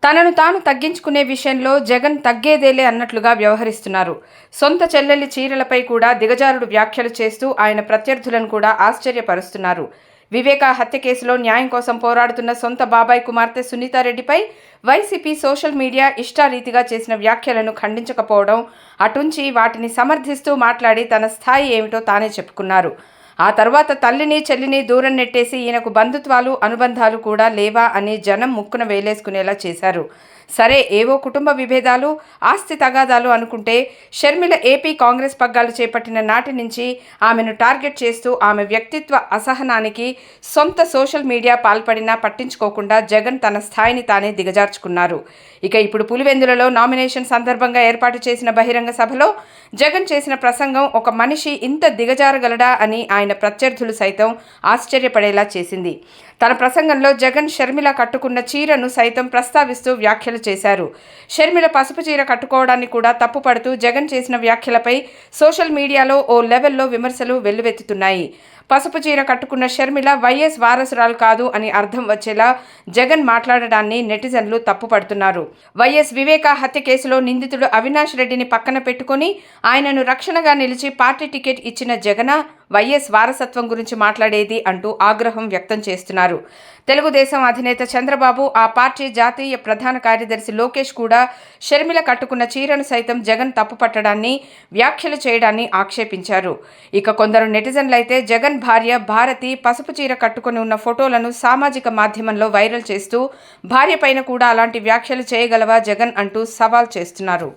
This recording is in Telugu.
తనను తాను తగ్గించుకునే విషయంలో జగన్ తగ్గేదేలే అన్నట్లుగా వ్యవహరిస్తున్నారు. సొంత చెల్లెలి చీరలపై కూడా దిగజారుడు వ్యాఖ్యలు చేస్తూ ఆయన ప్రత్యర్థులను కూడా ఆశ్చర్యపరుస్తున్నారు. వివేకా హత్య కేసులో న్యాయం కోసం పోరాడుతున్న సొంత బాబాయ్ కుమార్తె సునీతారెడ్డిపై వైసీపీ సోషల్ మీడియా ఇష్టారీతిగా చేసిన వ్యాఖ్యలను ఖండించకపోవడం, అటుంచి వాటిని సమర్థిస్తూ మాట్లాడి తన స్థాయి ఏమిటో తానే చెప్పుకున్నారు. ఆ తర్వాత తల్లిని చెల్లిని దూరం నెట్టేసి ఈయనకు బంధుత్వాలు అనుబంధాలు కూడా లేవా అని జనం ముక్కున వేలేసుకునేలా చేశారు. సరే, ఏవో కుటుంబ విభేదాలు, ఆస్తి తగాదాలు అనుకుంటే షర్మిల ఏపీ కాంగ్రెస్ పగ్గాలు చేపట్టిన నాటి నుంచి ఆమెను టార్గెట్ చేస్తూ ఆమె వ్యక్తిత్వ అసహనానికి సొంత సోషల్ మీడియా పాల్పడినా పట్టించుకోకుండా జగన్ తన స్థాయిని తానే దిగజార్చుకున్నారు. ఇక ఇప్పుడు పులివెందులలో నామినేషన్ సందర్భంగా ఏర్పాటు చేసిన బహిరంగ సభలో జగన్ చేసిన ప్రసంగం ఒక మనిషి ఇంత దిగజారగలడా అని ఆయన ప్రత్యర్థులు సైతం ఆశ్చర్యపడేలా చేసింది. తన ప్రసంగంలో జగన్ షర్మిల కట్టుకున్న చీరను సైతం ప్రస్తావిస్తూ వ్యాఖ్యలు చేశారు. షర్మిల పసుపు చీర కట్టుకోవడాన్ని కూడా తప్పుపడుతూ జగన్ చేసిన వ్యాఖ్యలపై సోషల్ మీడియాలో ఓ లెవెల్లో విమర్శలు వెల్లువెత్తుతున్నాయి. పసుపు చీర కట్టుకున్న షర్మిల వైఎస్ వారసురాలు కాదు అని అర్థం వచ్చేలా జగన్ మాట్లాడడాన్ని నెటిజన్లు తప్పుపడుతున్నారు. వైఎస్ వివేకా హత్య కేసులో నిందితుడు అవినాష్ రెడ్డిని పక్కన పెట్టుకుని ఆయనను రక్షణగా నిలిచి పార్టీ టికెట్ ఇచ్చిన జగన్ వైఎస్ వారసత్వం గురించి మాట్లాడేది అంటూ ఆగ్రహం వ్యక్తం చేస్తున్నారు. తెలుగుదేశం అధినేత చంద్రబాబు, ఆ పార్టీ జాతీయ ప్రధాన కార్యదర్శి లోకేష్ కూడా షర్మిల కట్టుకున్న చీరను సైతం జగన్ తప్పుపట్టడాన్ని, వ్యాఖ్యలు చేయడాన్ని ఆక్షేపించారు. ఇక కొందరు నెటిజన్లైతే జగన్ భార్య భారతి పసుపు చీర కట్టుకుని ఉన్న ఫోటోలను సామాజిక మాధ్యమంలో వైరల్ చేస్తూ భార్య పైన కూడా అలాంటి వ్యాఖ్యలు చేయగలవా జగన్ అంటూ సవాల్ చేస్తున్నారు.